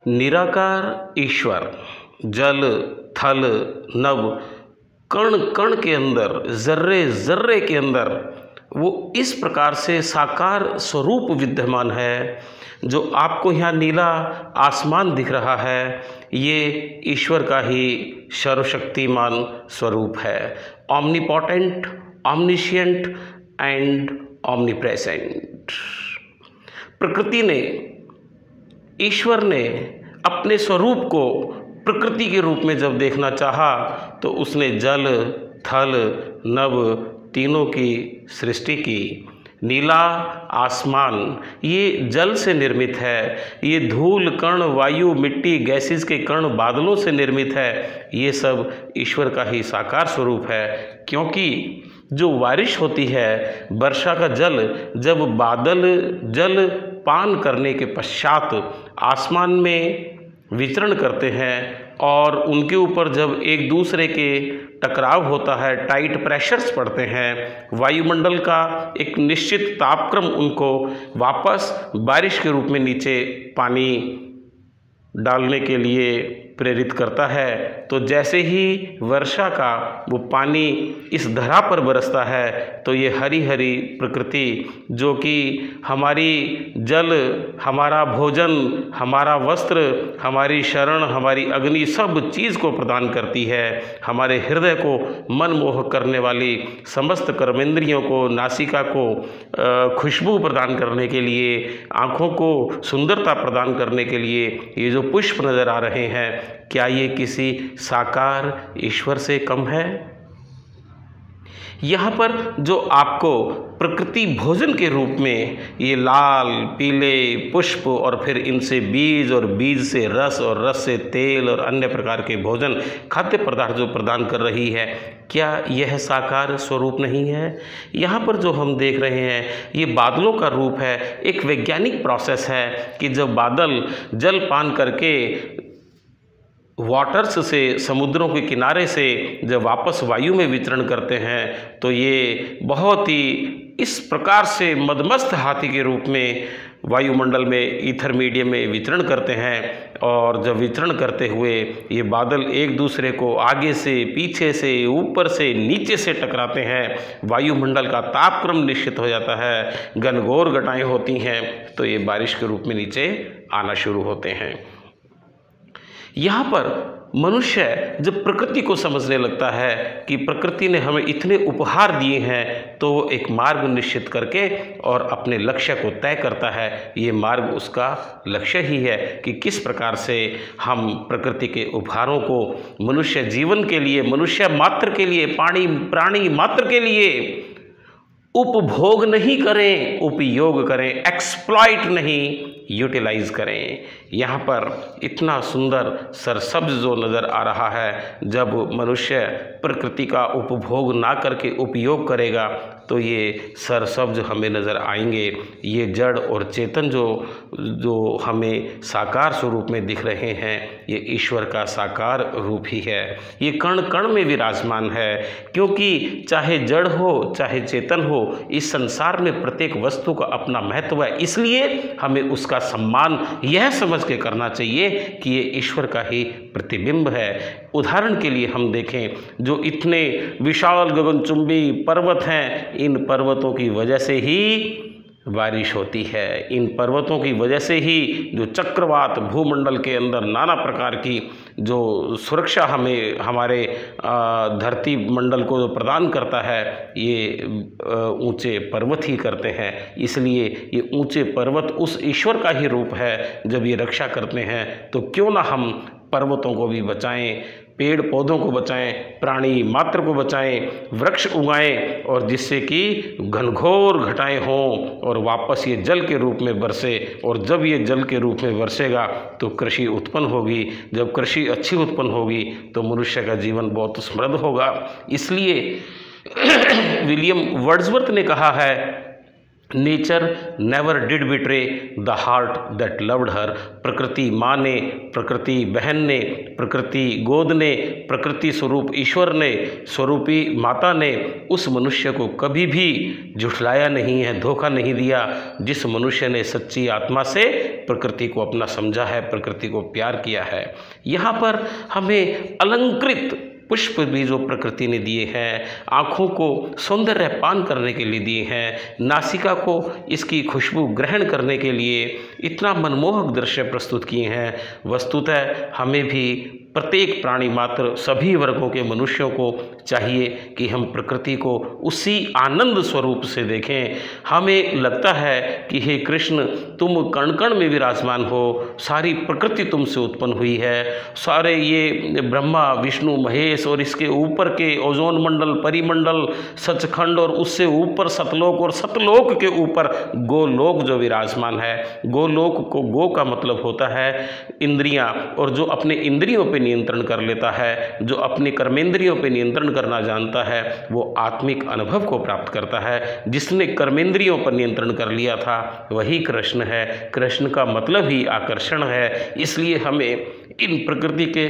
निराकार ईश्वर जल थल नभ कण कण के अंदर जर्रे जर्रे के अंदर वो इस प्रकार से साकार स्वरूप विद्यमान है। जो आपको यहाँ नीला आसमान दिख रहा है ये ईश्वर का ही सर्वशक्तिमान स्वरूप है। ऑमनीपोटेंट, ऑमनिशिएंट एंड ऑमनीप्रेजेंट। प्रकृति ने, ईश्वर ने अपने स्वरूप को प्रकृति के रूप में जब देखना चाहा तो उसने जल थल नभ तीनों की सृष्टि की। नीला आसमान ये जल से निर्मित है, ये धूल कण वायु मिट्टी गैसेस के कण बादलों से निर्मित है। ये सब ईश्वर का ही साकार स्वरूप है। क्योंकि जो बारिश होती है, वर्षा का जल जब बादल जल पान करने के पश्चात आसमान में विचरण करते हैं और उनके ऊपर जब एक दूसरे के टकराव होता है, टाइट प्रेशर्स पड़ते हैं, वायुमंडल का एक निश्चित तापक्रम उनको वापस बारिश के रूप में नीचे पानी डालने के लिए प्रेरित करता है। तो जैसे ही वर्षा का वो पानी इस धरा पर बरसता है तो ये हरी हरी प्रकृति जो कि हमारी जल, हमारा भोजन, हमारा वस्त्र, हमारी शरण, हमारी अग्नि सब चीज़ को प्रदान करती है। हमारे हृदय को मनमोहक करने वाली समस्त कर्मेंद्रियों को, नासिका को खुशबू प्रदान करने के लिए, आँखों को सुंदरता प्रदान करने के लिए ये जो पुष्प नज़र आ रहे हैं, क्या ये किसी साकार ईश्वर से कम है? यहाँ पर जो आपको प्रकृति भोजन के रूप में ये लाल पीले पुष्प और फिर इनसे बीज और बीज से रस और रस से तेल और अन्य प्रकार के भोजन खाद्य पदार्थ जो प्रदान कर रही है, क्या यह साकार स्वरूप नहीं है? यहाँ पर जो हम देख रहे हैं ये बादलों का रूप है। एक वैज्ञानिक प्रोसेस है कि जब बादल जल पान करके वाटर्स से, समुद्रों के किनारे से जब वापस वायु में विचरण करते हैं तो ये बहुत ही इस प्रकार से मदमस्त हाथी के रूप में वायुमंडल में ईथर मीडियम में विचरण करते हैं। और जब विचरण करते हुए ये बादल एक दूसरे को आगे से, पीछे से, ऊपर से, नीचे से टकराते हैं, वायुमंडल का तापक्रम निश्चित हो जाता है, घनघोर घटाएं होती हैं, तो ये बारिश के रूप में नीचे आना शुरू होते हैं। यहाँ पर मनुष्य जब प्रकृति को समझने लगता है कि प्रकृति ने हमें इतने उपहार दिए हैं तो वो एक मार्ग निश्चित करके और अपने लक्ष्य को तय करता है। ये मार्ग उसका लक्ष्य ही है कि किस प्रकार से हम प्रकृति के उपहारों को मनुष्य जीवन के लिए, मनुष्य मात्र के लिए, प्राणी मात्र के लिए उपभोग नहीं करें, उपयोग करें, एक्सप्लॉइट नहीं, यूटिलाइज करें। यहाँ पर इतना सुंदर सरसब्ज जो नज़र आ रहा है, जब मनुष्य प्रकृति का उपभोग ना करके उपयोग करेगा तो ये सरसब्ज हमें नज़र आएंगे। ये जड़ और चेतन जो हमें साकार स्वरूप में दिख रहे हैं, ये ईश्वर का साकार रूप ही है। ये कण कण में विराजमान है, क्योंकि चाहे जड़ हो चाहे चेतन हो, इस संसार में प्रत्येक वस्तु का अपना महत्व है। इसलिए हमें उसका सम्मान यह समझ के करना चाहिए कि ये ईश्वर का ही प्रतिबिंब है। उदाहरण के लिए हम देखें, जो इतने विशाल गगनचुंबी पर्वत हैं, इन पर्वतों की वजह से ही बारिश होती है। इन पर्वतों की वजह से ही जो चक्रवात भूमंडल के अंदर नाना प्रकार की जो सुरक्षा हमें, हमारे धरती मंडल को जो प्रदान करता है, ये ऊंचे पर्वत ही करते हैं। इसलिए ये ऊंचे पर्वत उस ईश्वर का ही रूप है। जब ये रक्षा करते हैं तो क्यों ना हम पर्वतों को भी बचाएं, पेड़ पौधों को बचाएं, प्राणी मात्र को बचाएं, वृक्ष उगाएं, और जिससे कि घनघोर घटाएं हों और वापस ये जल के रूप में बरसे। और जब ये जल के रूप में बरसेगा तो कृषि उत्पन्न होगी। जब कृषि अच्छी उत्पन्न होगी तो मनुष्य का जीवन बहुत समृद्ध होगा। इसलिए विलियम वर्ड्सवर्थ ने कहा है nature never did betray the heart that loved her. प्रकृति माँ ने, प्रकृति बहन ने, प्रकृति गोद ने, प्रकृति स्वरूप ईश्वर ने, स्वरूपी माता ने उस मनुष्य को कभी भी झुठलाया नहीं है, धोखा नहीं दिया। जिस मनुष्य ने सच्ची आत्मा से प्रकृति को अपना समझा है, प्रकृति को प्यार किया है। यहाँ पर हमें अलंकृत पुष्प भी जो प्रकृति ने दिए हैं, आँखों को सौंदर्य पान करने के लिए दिए हैं, नासिका को इसकी खुशबू ग्रहण करने के लिए इतना मनमोहक दृश्य प्रस्तुत किए हैं। वस्तुतः हमें भी प्रत्येक प्राणी मात्र, सभी वर्गों के मनुष्यों को चाहिए कि हम प्रकृति को उसी आनंद स्वरूप से देखें। हमें लगता है कि हे कृष्ण, तुम कण कण में विराजमान हो, सारी प्रकृति तुमसे उत्पन्न हुई है, सारे ये ब्रह्मा विष्णु महेश और इसके ऊपर के ओजोन मंडल, परिमंडल, सचखंड और उससे ऊपर सतलोक और सतलोक के ऊपर गोलोक जो विराजमान है। गोलोक को, गो का मतलब होता है इंद्रियां, और जो अपने इंद्रियों पे नियंत्रण कर लेता है, जो अपने कर्मेंद्रियों पे नियंत्रण करना जानता है, वो आत्मिक अनुभव को प्राप्त करता है। जिसने कर्मेंद्रियों पर नियंत्रण कर लिया था वही कृष्ण है। कृष्ण का मतलब ही आकर्षण है। इसलिए हमें इन प्रकृति के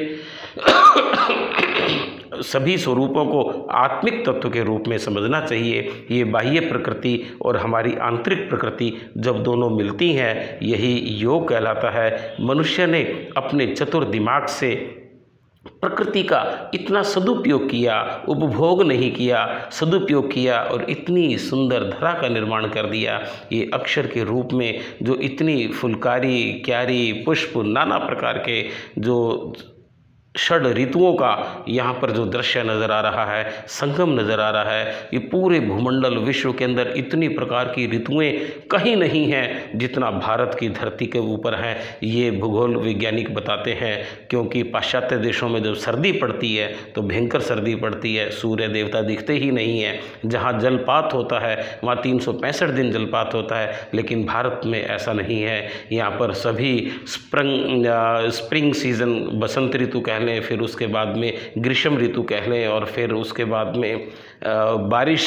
सभी स्वरूपों को आत्मिक तत्व के रूप में समझना चाहिए। ये बाह्य प्रकृति और हमारी आंतरिक प्रकृति जब दोनों मिलती हैं, यही योग कहलाता है। मनुष्य ने अपने चतुर दिमाग से प्रकृति का इतना सदुपयोग किया, उपभोग नहीं किया, सदुपयोग किया और इतनी सुंदर धरा का निर्माण कर दिया। ये अक्षर के रूप में जो इतनी फुलकारी, क्यारी, पुष्प, नाना प्रकार के जो षड ऋतुओं का यहाँ पर जो दृश्य नज़र आ रहा है, संगम नज़र आ रहा है। ये पूरे भूमंडल विश्व के अंदर इतनी प्रकार की ऋतुएं कहीं नहीं हैं जितना भारत की धरती के ऊपर है। ये भूगोल वैज्ञानिक बताते हैं, क्योंकि पाश्चात्य देशों में जब सर्दी पड़ती है तो भयंकर सर्दी पड़ती है, सूर्य देवता दिखते ही नहीं है। जहाँ जलपात होता है वहाँ 365 दिन जलपात होता है, लेकिन भारत में ऐसा नहीं है। यहाँ पर सभी स्प्रिंग सीजन, बसंत ऋतु कह लें, फिर उसके बाद में ग्रीष्म ऋतु कह लें, और फिर उसके बाद में बारिश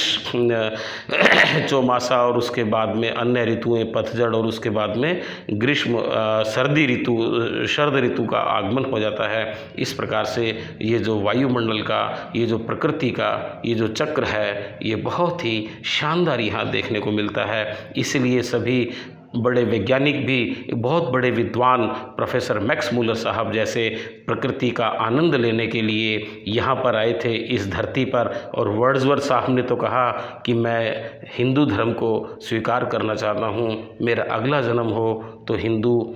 चौमासा, और उसके बाद में अन्य ऋतुएं पतझड़, और उसके बाद में ग्रीष्म सर्दी ऋतु, शरद ऋतु का आगमन हो जाता है। इस प्रकार से ये जो वायुमंडल का, ये जो प्रकृति का ये जो चक्र है, ये बहुत ही शानदार यहाँ देखने को मिलता है। इसलिए सभी बड़े वैज्ञानिक भी, बहुत बड़े विद्वान प्रोफेसर मैक्स मूलर साहब जैसे प्रकृति का आनंद लेने के लिए यहाँ पर आए थे इस धरती पर। और वर्ड्सवर्थ साहब ने तो कहा कि मैं हिंदू धर्म को स्वीकार करना चाहता हूँ, मेरा अगला जन्म हो तो हिंदू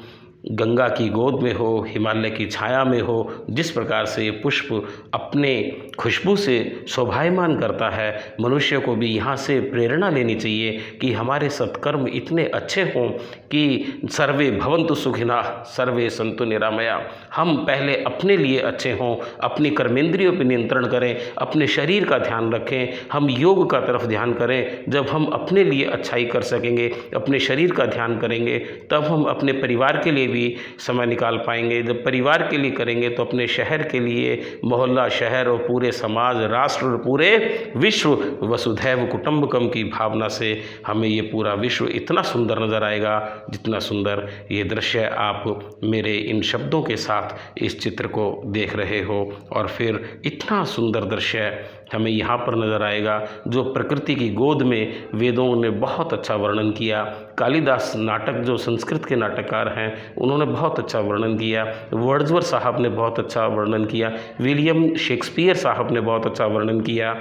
गंगा की गोद में हो, हिमालय की छाया में हो। जिस प्रकार से ये पुष्प अपने खुशबू से शोभायमान करता है, मनुष्य को भी यहाँ से प्रेरणा लेनी चाहिए कि हमारे सत्कर्म इतने अच्छे हों कि सर्वे भवन्तु सुखिनः सर्वे सन्तु निरामया। हम पहले अपने लिए अच्छे हों, अपनी कर्मेंद्रियों पर नियंत्रण करें, अपने शरीर का ध्यान रखें, हम योग का तरफ ध्यान करें। जब हम अपने लिए अच्छाई कर सकेंगे, अपने शरीर का ध्यान करेंगे, तब हम अपने परिवार के लिए भी समय निकाल पाएंगे। जब परिवार के लिए करेंगे तो अपने शहर के लिए, मोहल्ला, शहर और पूरे समाज, राष्ट्र और पूरे विश्व, वसुधैव कुटुंबकम की भावना से हमें ये पूरा विश्व इतना सुंदर नज़र आएगा जितना सुंदर ये दृश्य आप मेरे इन शब्दों के साथ इस चित्र को देख रहे हो। और फिर इतना सुंदर दृश्य हमें यहाँ पर नज़र आएगा जो प्रकृति की गोद में वेदों ने बहुत अच्छा वर्णन किया। कालिदास नाटक, जो संस्कृत के नाटककार हैं, उन्होंने बहुत अच्छा वर्णन किया। वर्ड्सवर्थ साहब ने बहुत अच्छा वर्णन किया। विलियम शेक्सपियर साहब ने बहुत अच्छा वर्णन किया।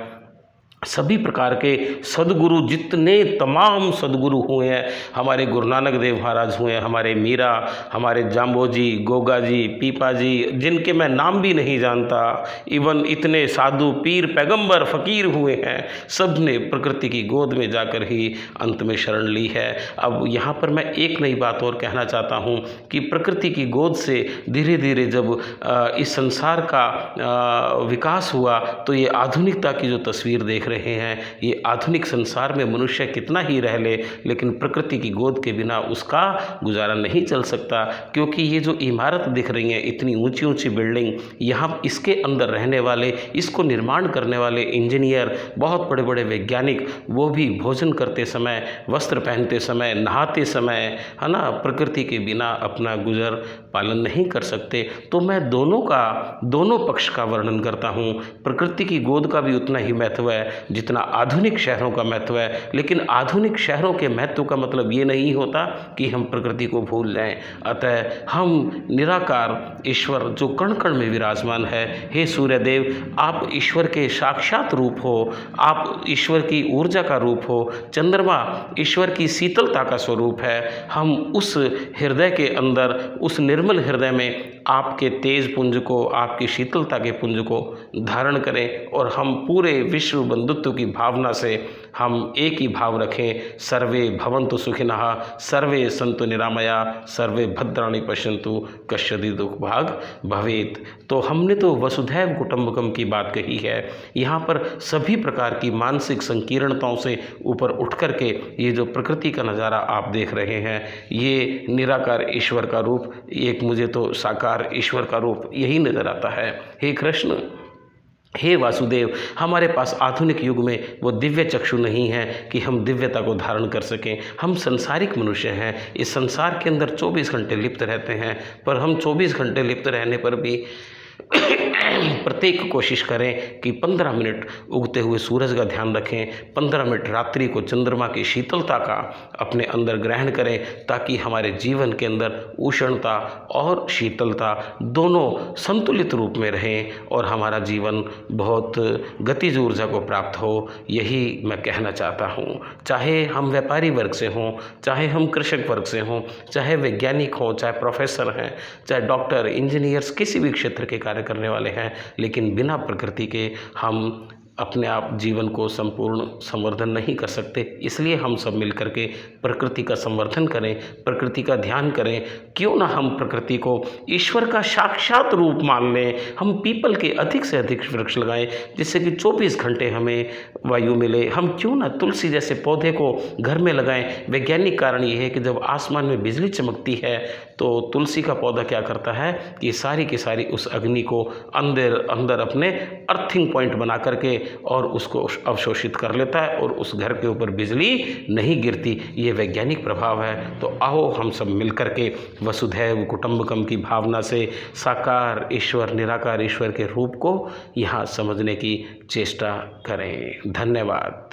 सभी प्रकार के सदगुरु, जितने तमाम सदगुरु हुए हैं, हमारे गुरु नानक देव महाराज हुए हैं, हमारे मीरा, हमारे जाम्बो जी, गोगा जी, पीपा जी, जिनके मैं नाम भी नहीं जानता, इवन इतने साधु, पीर, पैगंबर, फ़कीर हुए हैं, सब ने प्रकृति की गोद में जाकर ही अंत में शरण ली है। अब यहाँ पर मैं एक नई बात और कहना चाहता हूँ कि प्रकृति की गोद से धीरे धीरे जब इस संसार का विकास हुआ तो ये आधुनिकता की जो तस्वीर देख रहे हैं, ये आधुनिक संसार में मनुष्य कितना ही रह ले, लेकिन प्रकृति की गोद के बिना उसका गुजारा नहीं चल सकता। क्योंकि ये जो इमारत दिख रही है, इतनी ऊंची ऊंची बिल्डिंग, यहाँ इसके अंदर रहने वाले, इसको निर्माण करने वाले इंजीनियर, बहुत बड़े बड़े वैज्ञानिक, वो भी भोजन करते समय, वस्त्र पहनते समय, नहाते समय, है ना, प्रकृति के बिना अपना गुजर पालन नहीं कर सकते। तो मैं दोनों पक्ष का वर्णन करता हूँ। प्रकृति की गोद का भी उतना ही महत्व है जितना आधुनिक शहरों का महत्व है, लेकिन आधुनिक शहरों के महत्व का मतलब ये नहीं होता कि हम प्रकृति को भूल जाएं। अतः हम निराकार ईश्वर जो कण कण में विराजमान है, हे सूर्यदेव, आप ईश्वर के साक्षात रूप हो, आप ईश्वर की ऊर्जा का रूप हो, चंद्रमा ईश्वर की शीतलता का स्वरूप है। हम उस हृदय के अंदर, उस निर्मल हृदय में आपके तेज पुंज को, आपकी शीतलता के पुंज को धारण करें और हम पूरे विश्व बंधुत्व की भावना से हम एक ही भाव रखें। सर्वे भवन्तु सुखिनः, सर्वे सन्तु निरामया, सर्वे भद्राणि पश्यन्तु कश्चित् दुःख भाग भवेत्। तो हमने तो वसुधैव कुटुम्बकम की बात कही है। यहाँ पर सभी प्रकार की मानसिक संकीर्णताओं से ऊपर उठ करके ये जो प्रकृति का नज़ारा आप देख रहे हैं, ये निराकार ईश्वर का रूप, एक मुझे तो साकार ईश्वर का रूप यही नज़र आता है। हे कृष्ण, हे वासुदेव, हमारे पास आधुनिक युग में वो दिव्य चक्षु नहीं है कि हम दिव्यता को धारण कर सकें। हम संसारिक मनुष्य हैं, इस संसार के अंदर 24 घंटे लिप्त रहते हैं, पर हम 24 घंटे लिप्त रहने पर भी प्रत्येक कोशिश करें कि 15 मिनट उगते हुए सूरज का ध्यान रखें, 15 मिनट रात्रि को चंद्रमा की शीतलता का अपने अंदर ग्रहण करें, ताकि हमारे जीवन के अंदर उष्णता और शीतलता दोनों संतुलित रूप में रहें और हमारा जीवन बहुत गतिज ऊर्जा को प्राप्त हो। यही मैं कहना चाहता हूँ। चाहे हम व्यापारी वर्ग से हों, चाहे हम कृषक वर्ग से हों, चाहे वैज्ञानिक हों, चाहे प्रोफेसर हैं, चाहे डॉक्टर, इंजीनियर्स, किसी भी क्षेत्र के कार्य करने वाले हैं, लेकिन बिना प्रकृति के हम अपने आप जीवन को संपूर्ण संवर्धन नहीं कर सकते। इसलिए हम सब मिलकर के प्रकृति का संवर्धन करें, प्रकृति का ध्यान करें। क्यों ना हम प्रकृति को ईश्वर का साक्षात रूप मान लें। हम पीपल के अधिक से अधिक वृक्ष लगाएं, जिससे कि 24 घंटे हमें वायु मिले। हम क्यों ना तुलसी जैसे पौधे को घर में लगाएं। वैज्ञानिक कारण ये है कि जब आसमान में बिजली चमकती है तो तुलसी का पौधा क्या करता है कि सारी की सारी उस अग्नि को अंदर अपने अर्थिंग पॉइंट बना करके और उसको अवशोषित कर लेता है और उस घर के ऊपर बिजली नहीं गिरती। ये वैज्ञानिक प्रभाव है। तो आओ हम सब मिलकर के वसुधैव कुटुम्बकम की भावना से साकार ईश्वर, निराकार ईश्वर के रूप को यहाँ समझने की चेष्टा करें। धन्यवाद।